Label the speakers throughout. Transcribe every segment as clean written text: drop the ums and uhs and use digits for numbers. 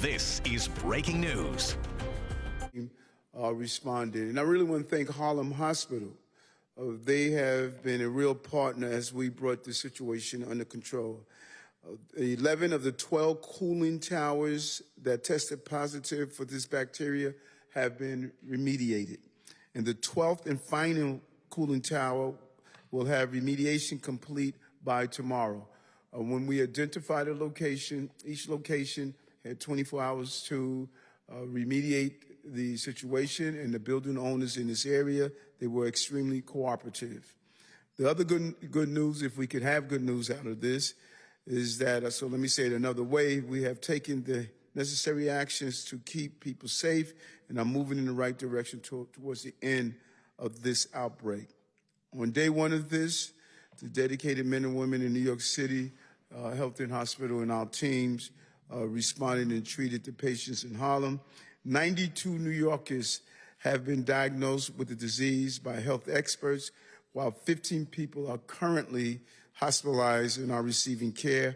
Speaker 1: This is breaking news.
Speaker 2: Responded. And I really want to thank Harlem Hospital. They have been a real partner as we brought the situation under control. 11 of the 12 cooling towers that tested positive for this bacteria have been remediated. And the 12th and final cooling tower will have remediation complete by tomorrow. When we identified a location, each location had 24 hours to remediate the situation, and the building owners in this area, they were extremely cooperative. The other good news, if we could have good news out of this, is that, so let me say it another way, we have taken the necessary actions to keep people safe and are moving in the right direction towards the end of this outbreak. On day one of this, the dedicated men and women in New York City Health and Hospital and our teams responded and treated the patients in Harlem. 92 New Yorkers have been diagnosed with the disease by health experts, while 15 people are currently hospitalized and are receiving care.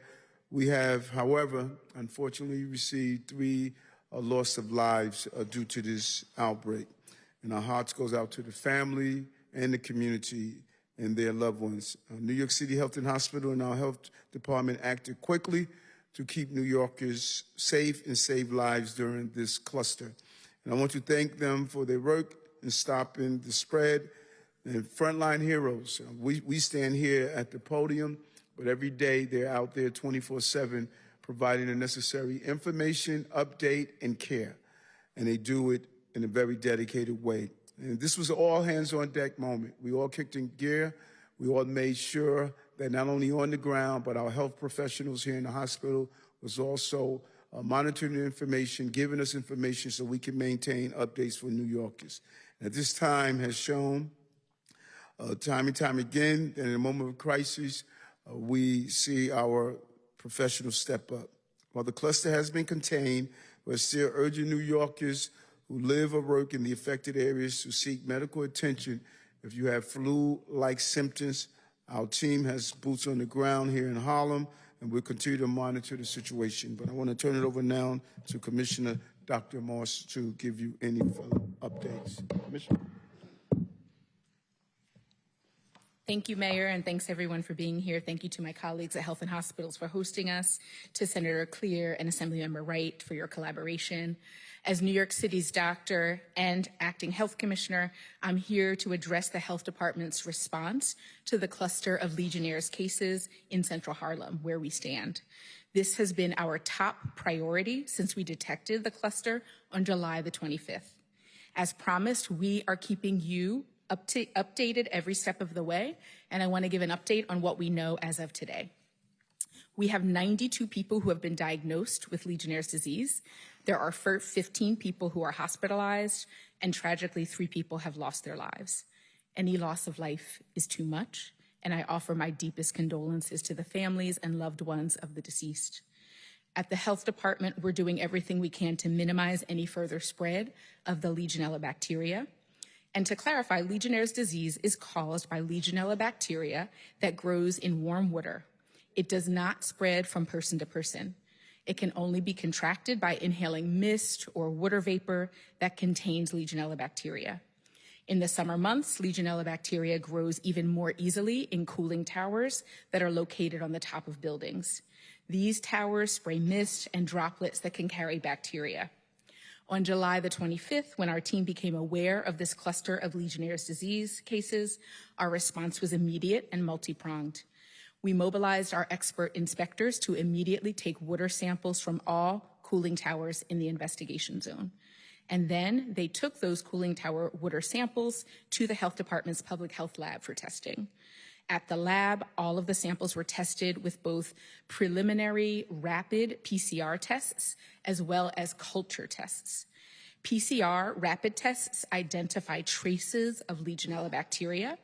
Speaker 2: We have, however, unfortunately received 3 loss of lives due to this outbreak. And our hearts goes out to the family and the community and their loved ones. New York City Health and Hospital and our health department acted quickly to keep New Yorkers safe and save lives during this cluster. And I want to thank them for their work in stopping the spread. And frontline heroes, we stand here at the podium, but every day they're out there 24/7 providing the necessary information, update, and care. And they do it in a very dedicated way. And this was an all-hands-on-deck moment. We all kicked in gear. We all made sure that not only on the ground, but our health professionals here in the hospital was also monitoring the information, giving us information so we can maintain updates for New Yorkers. And at this time has shown time and time again that in a moment of crisis, we see our professionals step up. While the cluster has been contained, we're still urging New Yorkers who live or work in the affected areas to seek medical attention if you have flu-like symptoms. Our team has boots on the ground here in Harlem, and we'll continue to monitor the situation. But I want to turn it over now to Commissioner Dr. Moss to give you any further updates. Commissioner.
Speaker 3: Thank you, Mayor, and thanks everyone for being here. Thank you to my colleagues at Health and Hospitals for hosting us, to Senator Clear and Assemblymember Wright for your collaboration. As New York City's doctor and acting health commissioner, I'm here to address the health department's response to the cluster of Legionnaires cases in Central Harlem, where we stand. This has been our top priority since we detected the cluster on July the 25th. As promised, we are keeping you updated every step of the way, and I want to give an update on what we know as of today. We have 92 people who have been diagnosed with Legionnaire's disease. There are 15 people who are hospitalized, and tragically, 3 people have lost their lives. Any loss of life is too much, and I offer my deepest condolences to the families and loved ones of the deceased. At the health department, we're doing everything we can to minimize any further spread of the Legionella bacteria. And to clarify, Legionnaire's disease is caused by Legionella bacteria that grows in warm water. It does not spread from person to person. It can only be contracted by inhaling mist or water vapor that contains Legionella bacteria. In the summer months, Legionella bacteria grows even more easily in cooling towers that are located on the top of buildings. These towers spray mist and droplets that can carry bacteria. On July the 25th, when our team became aware of this cluster of Legionnaire's disease cases, our response was immediate and multi-pronged. We mobilized our expert inspectors to immediately take water samples from all cooling towers in the investigation zone. And then they took those cooling tower water samples to the health department's public health lab for testing. At the lab, all of the samples were tested with both preliminary rapid PCR tests as well as culture tests. PCR rapid tests identify traces of Legionella bacteria,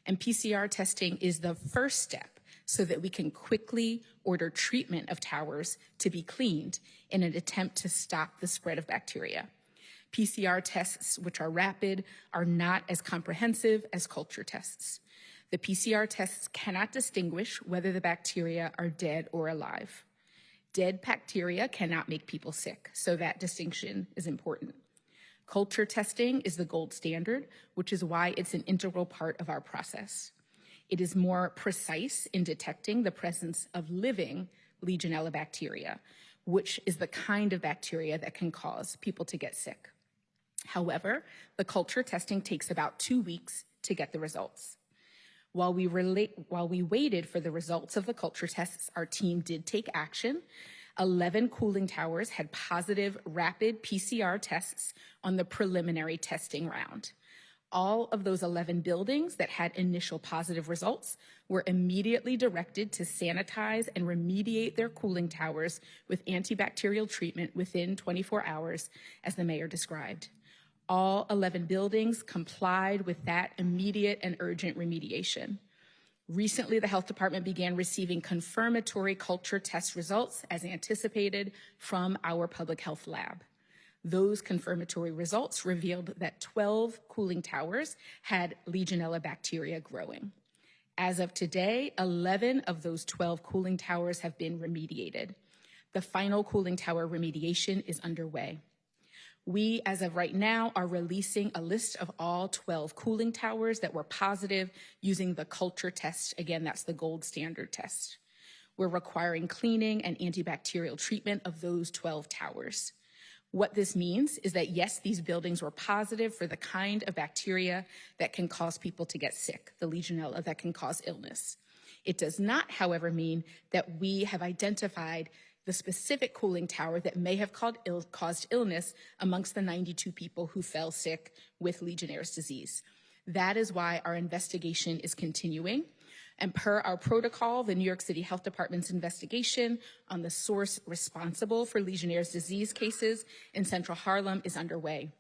Speaker 3: and PCR testing is the first step so that we can quickly order treatment of towers to be cleaned in an attempt to stop the spread of bacteria. PCR tests, which are rapid, are not as comprehensive as culture tests. The PCR tests cannot distinguish whether the bacteria are dead or alive. Dead bacteria cannot make people sick, so that distinction is important. Culture testing is the gold standard, which is why it's an integral part of our process. It is more precise in detecting the presence of living Legionella bacteria, which is the kind of bacteria that can cause people to get sick. However, the culture testing takes about 2 weeks to get the results. While we waited for the results of the culture tests, our team did take action. 11 cooling towers had positive rapid PCR tests on the preliminary testing round. All of those 11 buildings that had initial positive results were immediately directed to sanitize and remediate their cooling towers with antibacterial treatment within 24 hours, as the mayor described. All 11 buildings complied with that immediate and urgent remediation. Recently, the health department began receiving confirmatory culture test results as anticipated from our public health lab. Those confirmatory results revealed that 12 cooling towers had Legionella bacteria growing. As of today, 11 of those 12 cooling towers have been remediated. The final cooling tower remediation is underway. We, as of right now, are releasing a list of all 12 cooling towers that were positive using the culture test. Again, that's the gold standard test. We're requiring cleaning and antibacterial treatment of those 12 towers. What this means is that, yes, these buildings were positive for the kind of bacteria that can cause people to get sick, the Legionella that can cause illness. It does not, however, mean that we have identified the specific cooling tower that may have caused illness amongst the 92 people who fell sick with Legionnaire's disease. That is why our investigation is continuing. And per our protocol, the New York City Health Department's investigation on the source responsible for Legionnaire's disease cases in Central Harlem is underway.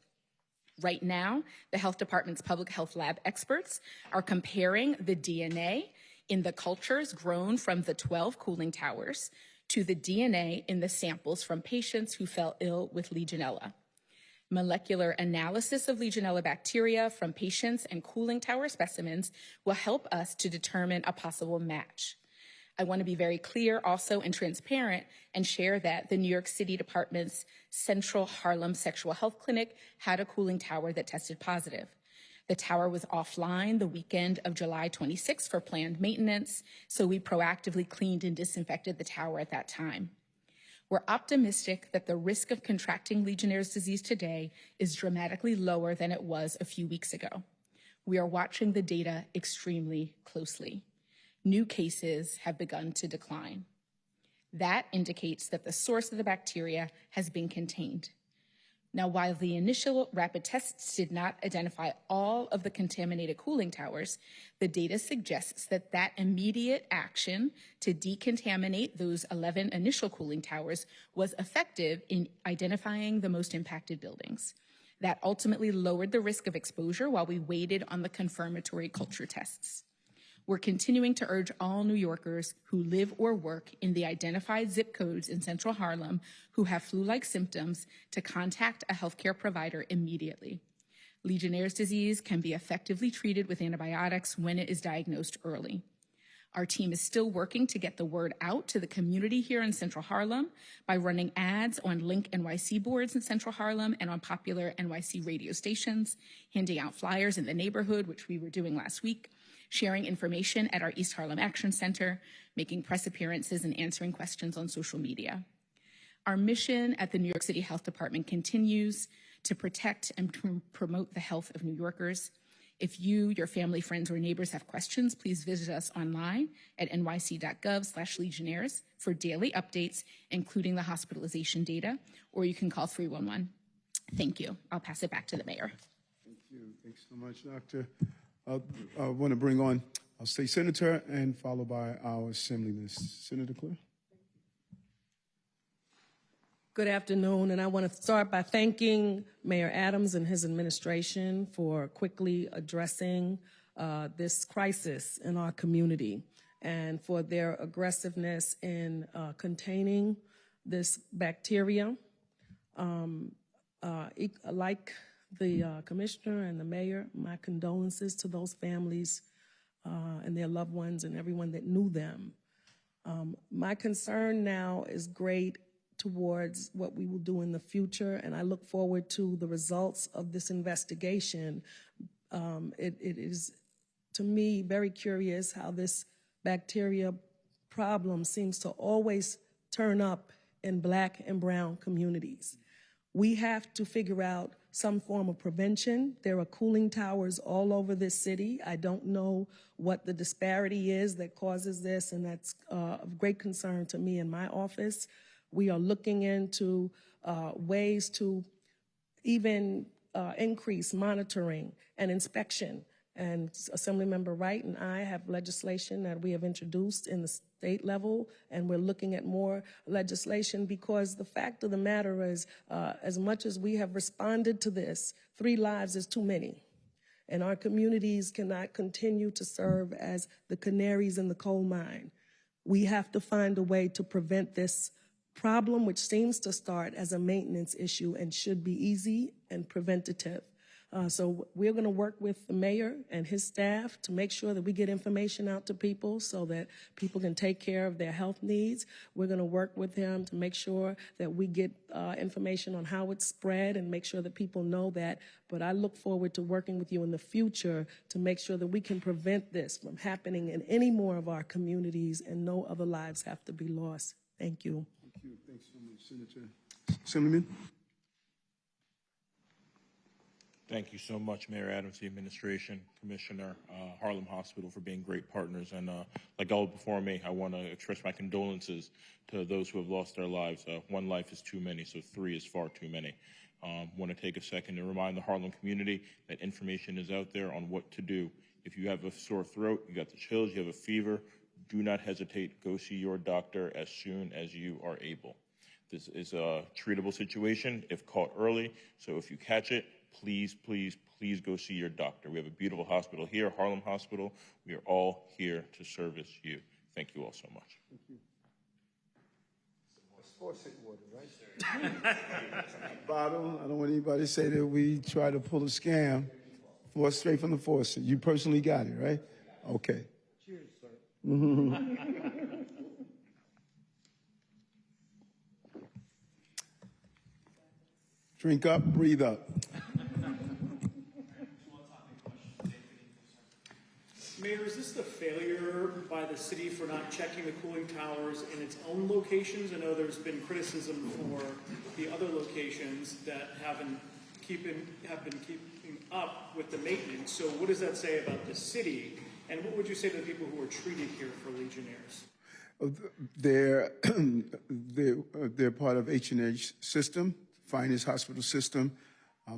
Speaker 3: Right now, the health department's public health lab experts are comparing the DNA in the cultures grown from the 12 cooling towers to the DNA in the samples from patients who fell ill with Legionella. Molecular analysis of Legionella bacteria from patients and cooling tower specimens will help us to determine a possible match. I want to be very clear also and transparent and share that the New York City Department's Central Harlem Sexual Health Clinic had a cooling tower that tested positive. The tower was offline the weekend of July 26 for planned maintenance, so we proactively cleaned and disinfected the tower at that time. We're optimistic that the risk of contracting Legionnaire's disease today is dramatically lower than it was a few weeks ago. We are watching the data extremely closely. New cases have begun to decline. That indicates that the source of the bacteria has been contained. Now, while the initial rapid tests did not identify all of the contaminated cooling towers, the data suggests that that immediate action to decontaminate those 11 initial cooling towers was effective in identifying the most impacted buildings. That ultimately lowered the risk of exposure while we waited on the confirmatory culture tests. We're continuing to urge all New Yorkers who live or work in the identified zip codes in Central Harlem who have flu-like symptoms to contact a healthcare provider immediately. Legionnaire's disease can be effectively treated with antibiotics when it is diagnosed early. Our team is still working to get the word out to the community here in Central Harlem by running ads on Link NYC boards in Central Harlem and on popular NYC radio stations, handing out flyers in the neighborhood, which we were doing last week, sharing information at our East Harlem Action Center, making press appearances, and answering questions on social media. Our mission at the New York City Health Department continues to protect and promote the health of New Yorkers. If you, your family, friends, or neighbors have questions, please visit us online at nyc.gov/Legionnaires for daily updates, including the hospitalization data, or you can call 311. Thank you. I'll pass it back to the mayor.
Speaker 2: Thank you. Thanks so much, Doctor. I want to bring on our state senator and followed by our assemblyman. Senator Claire.
Speaker 4: Good afternoon, and I want to start by thanking Mayor Adams and his administration for quickly addressing this crisis in our community and for their aggressiveness in containing this bacteria. Like the commissioner and the mayor, my condolences to those families and their loved ones and everyone that knew them. My concern now is great towards what we will do in the future, and I look forward to the results of this investigation. It is, to me, very curious how this bacteria problem seems to always turn up in Black and brown communities. We have to figure out some form of prevention. There are cooling towers all over this city. I don't know what the disparity is that causes this, and that's of great concern to me in my office. We are looking into ways to even increase monitoring and inspection. And Assemblymember Wright and I have legislation that we have introduced in the state level, and we're looking at more legislation because the fact of the matter is, as much as we have responded to this, 3 lives is too many. And our communities cannot continue to serve as the canaries in the coal mine. We have to find a way to prevent this problem, which seems to start as a maintenance issue and should be easy and preventative. So we're going to work with the mayor and his staff to make sure that we get information out to people so that people can take care of their health needs. We're going to work with him to make sure that we get information on how it's spread and make sure that people know that. But I look forward to working with you in the future to make sure that we can prevent this from happening in any more of our communities and no other lives have to be lost. Thank you.
Speaker 2: Thank you. Thanks so much, Senator. Assemblyman?
Speaker 5: Thank you so much, Mayor Adams, the administration, Commissioner, Harlem Hospital for being great partners. And like all before me, I want to express my condolences to those who have lost their lives. 1 life is too many, so 3 is far too many. Want to take a second to remind the Harlem community that information is out there on what to do. If you have a sore throat, you got the chills, you have a fever, do not hesitate. Go see your doctor as soon as you are able. This is a treatable situation if caught early, so if you catch it, please, please, please go see your doctor. We have a beautiful hospital here, Harlem Hospital. We are all here to service you. Thank you all so much.
Speaker 2: Thank you. It's faucet water, right? Bottle. I don't want anybody to say that we try to pull a scam. Straight from the faucet. You personally got it, right? Okay.
Speaker 6: Cheers, sir.
Speaker 2: Drink up, breathe up.
Speaker 6: Mayor, is this the failure by the city for not checking the cooling towers in its own locations? I know there's been criticism for the other locations that have been keeping up with the maintenance. So what does that say about the city? And what would you say to the people who are treated here for Legionnaires?
Speaker 2: They're part of H&H system, finest hospital system,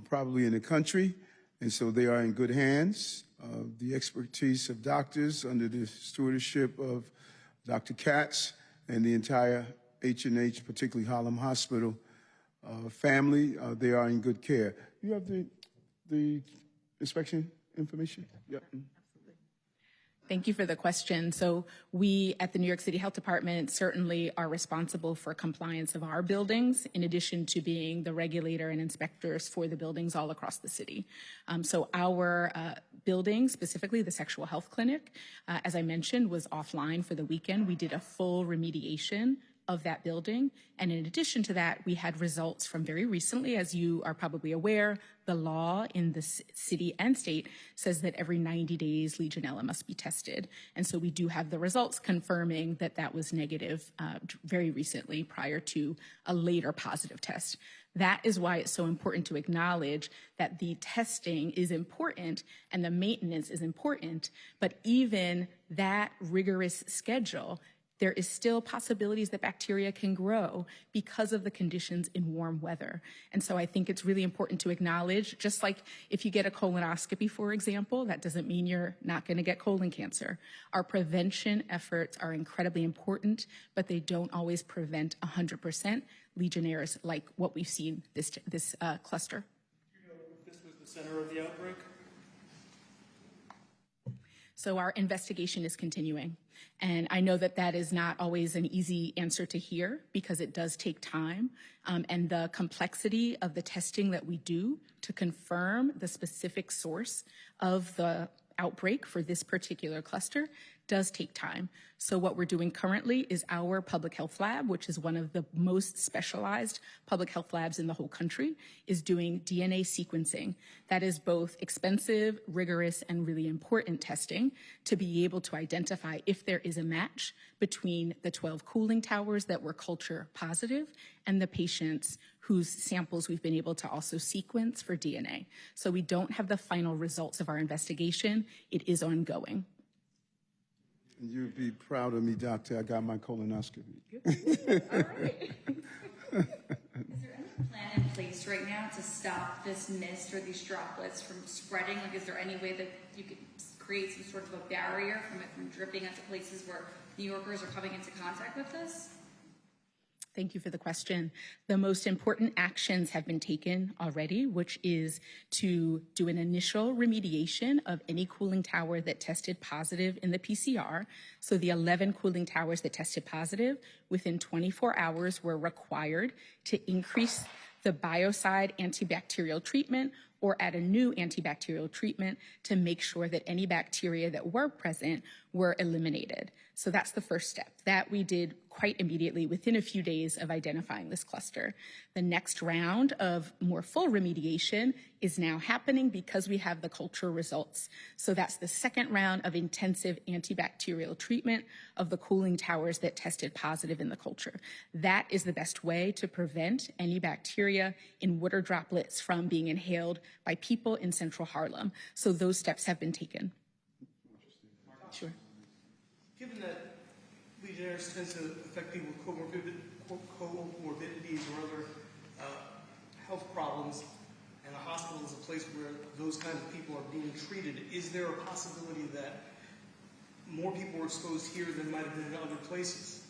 Speaker 2: probably in the country, and so they are in good hands. The expertise of doctors under the stewardship of Dr. Katz and the entire H&H, particularly Harlem Hospital family, they are in good care. You have the inspection information? Yep.
Speaker 3: Thank you for the question. So we at the New York City Health Department certainly are responsible for compliance of our buildings, in addition to being the regulator and inspectors for the buildings all across the city. So our building, specifically the sexual health clinic, as I mentioned, was offline for the weekend. We did a full remediation of that building. And in addition to that, we had results from very recently. As you are probably aware, the law in the city and state says that every 90 days Legionella must be tested. And so we do have the results confirming that that was negative very recently prior to a later positive test. That is why it's so important to acknowledge that the testing is important and the maintenance is important, but even that rigorous schedule, there is still possibilities that bacteria can grow because of the conditions in warm weather. And so I think it's really important to acknowledge, just like if you get a colonoscopy, for example, that doesn't mean you're not going to get colon cancer. Our prevention efforts are incredibly important, but they don't always prevent 100% Legionnaires like what we've seen this cluster.
Speaker 6: Do you know if this was the center of the outbreak?
Speaker 3: So our investigation is continuing. And I know that that is not always an easy answer to hear because it does take time. And the complexity of the testing that we do to confirm the specific source of the outbreak for this particular cluster does take time. So what we're doing currently is our public health lab, which is one of the most specialized public health labs in the whole country, is doing DNA sequencing. That is both expensive, rigorous, and really important testing to be able to identify if there is a match between the 12 cooling towers that were culture positive and the patients whose samples we've been able to also sequence for DNA. So we don't have the final results of our investigation. It is ongoing.
Speaker 2: You'd be proud of me, doctor. I got my colonoscopy.
Speaker 3: All right.
Speaker 7: Is there any plan in place right now to stop this mist or these droplets from spreading? Like, is there any way that you could create some sort of a barrier from it from dripping into places where New Yorkers are coming into contact with this?
Speaker 3: Thank you for the question. The most important actions have been taken already, which is to do an initial remediation of any cooling tower that tested positive in the PCR. So the 11 cooling towers that tested positive within 24 hours were required to increase the biocide antibacterial treatment or add a new antibacterial treatment to make sure that any bacteria that were present were eliminated. So that's the first step. That we did quite immediately within a few days of identifying this cluster. The next round of more full remediation is now happening because we have the culture results. So that's the second round of intensive antibacterial treatment of the cooling towers that tested positive in the culture. That is the best way to prevent any bacteria in water droplets from being inhaled by people in central Harlem. So those steps have been taken. Sure.
Speaker 8: Given that Legionnaires tends to affect people with comorbidities or other health problems, and a hospital is a place where those kinds of people are being treated, is there a possibility that more people are exposed here than might have been in other places?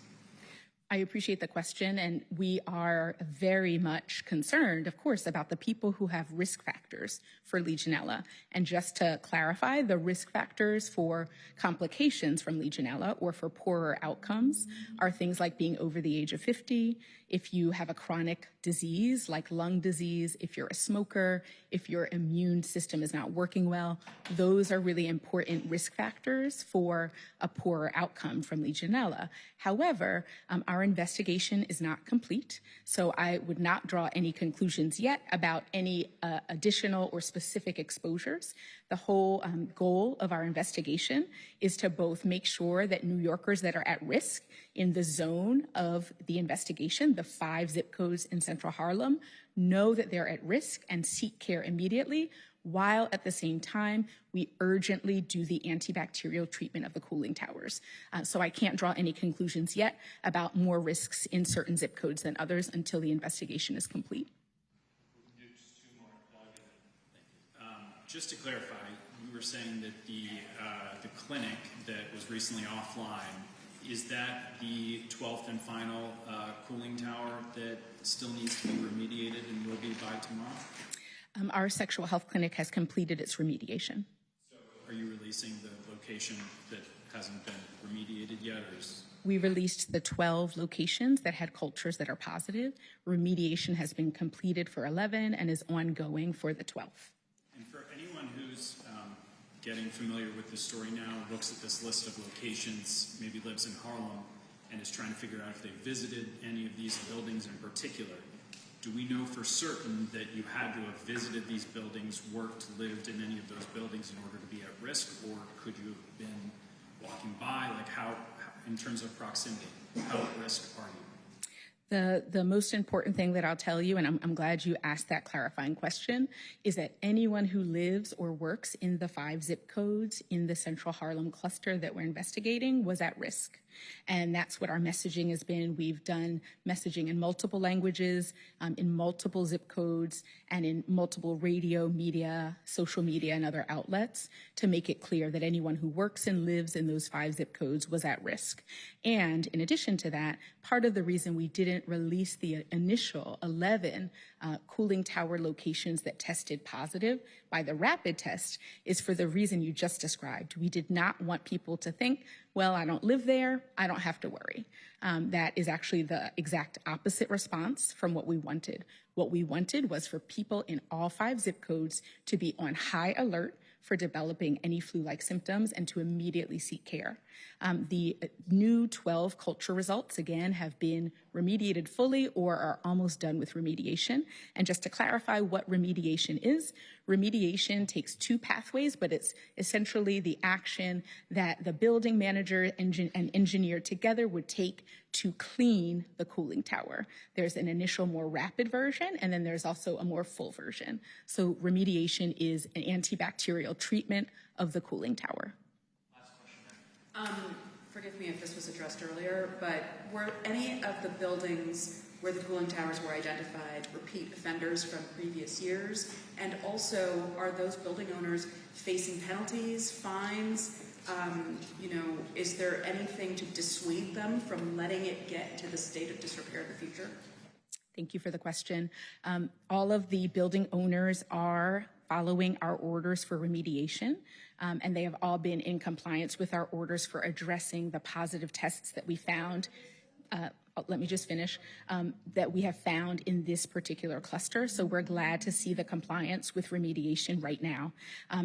Speaker 3: I appreciate the question, and we are very much concerned, of course, about the people who have risk factors for Legionella. And just to clarify, the risk factors for complications from Legionella or for poorer outcomes are things like being over the age of 50, if you have a chronic disease like lung disease, if you're a smoker, if your immune system is not working well. Those are really important risk factors for a poorer outcome from Legionella. However, our investigation is not complete, so I would not draw any conclusions yet about any additional or specific exposures. The whole goal of our investigation is to both make sure that New Yorkers that are at risk in the zone of the investigation, the 5 zip codes in central Harlem, know that they're at risk and seek care immediately, while at the same time, we urgently do the antibacterial treatment of the cooling towers. So I can't draw any conclusions yet about more risks in certain zip codes than others until the investigation is complete.
Speaker 9: Just to clarify, you were saying that the clinic that was recently offline, is that the 12th and final cooling tower that still needs to be remediated and will be by tomorrow?
Speaker 3: Our sexual health clinic has completed its remediation.
Speaker 9: So are you releasing the location that hasn't been remediated yet? Or
Speaker 3: We released the 12 locations that had cultures that are positive. Remediation has been completed for 11 and is ongoing for the 12th.
Speaker 9: And for anyone who's getting familiar with this story now, looks at this list of locations, maybe lives in Harlem, and is trying to figure out if they visited any of these buildings in particular, do we know for certain that you had to have visited these buildings, worked, lived in any of those buildings in order to be at risk, or could you have been walking by? Like how in terms of proximity, how at risk are you?
Speaker 3: The most important thing that I'll tell you, and I'm glad you asked that clarifying question, is that anyone who lives or works in the 5 zip codes in the central Harlem cluster that we're investigating was at risk. And that's what our messaging has been. We've done messaging in multiple languages, in multiple zip codes, and in multiple radio, media, social media, and other outlets to make it clear that anyone who works and lives in those 5 zip codes was at risk. And in addition to that, part of the reason we didn't release the initial 11 cooling tower locations that tested positive by the rapid test is for the reason you just described. We did not want people to think, well, I don't live there, I don't have to worry. That is actually the exact opposite response from what we wanted. What we wanted was for people in all 5 zip codes to be on high alert for developing any flu-like symptoms and to immediately seek care. The new 12 culture results, again, have been remediated fully or are almost done with remediation. And just to clarify what remediation is, remediation takes two pathways, but it's essentially the action that the building manager and engineer together would take to clean the cooling tower. There's an initial more rapid version, and then there's also a more full version. So remediation is an antibacterial treatment of the cooling tower.
Speaker 10: Forgive me if this was addressed earlier, but were any of the buildings where the cooling towers were identified repeat offenders from previous years? And also, are those building owners facing penalties, fines? Is there anything to dissuade them from letting it get to the state of disrepair in the future?
Speaker 3: Thank you for the question. All of the building owners are following our orders for remediation, and they have all been in compliance with our orders for addressing the positive tests that we found. Let me just finish, that we have found in this particular cluster. So we're glad to see the compliance with remediation right now.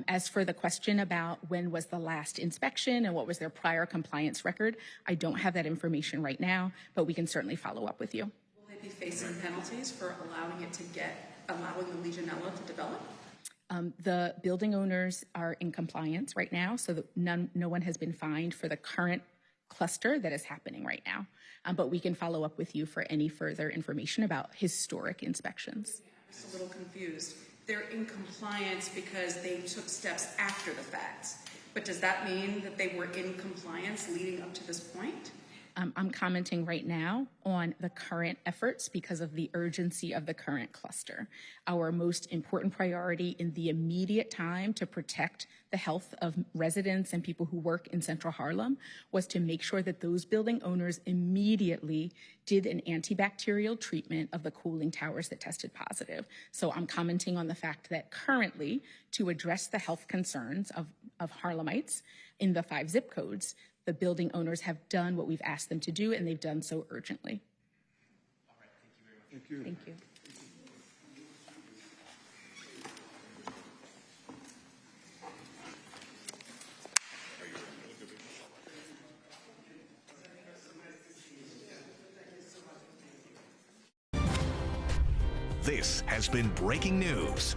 Speaker 3: As for the question about when was the last inspection and what was their prior compliance record, I don't have that information right now, but we can certainly follow up with you.
Speaker 10: Will they be facing penalties for allowing the Legionella to develop?
Speaker 3: The building owners are in compliance right now, so that no one has been fined for the current cluster that is happening right now. But we can follow up with you for any further information about historic inspections.
Speaker 10: I'm just a little confused. They're in compliance because they took steps after the fact. But does that mean that they were in compliance leading up to this point?
Speaker 3: I'm commenting right now on the current efforts because of the urgency of the current cluster. Our most important priority in the immediate time to protect the health of residents and people who work in Central Harlem was to make sure that those building owners immediately did an antibacterial treatment of the cooling towers that tested positive. So I'm commenting on the fact that currently, to address the health concerns of Harlemites in the 5 zip codes, the building owners have done what we've asked them to do, and they've done so urgently.
Speaker 9: All right, thank you very much.
Speaker 3: Thank you.
Speaker 1: This has been breaking news.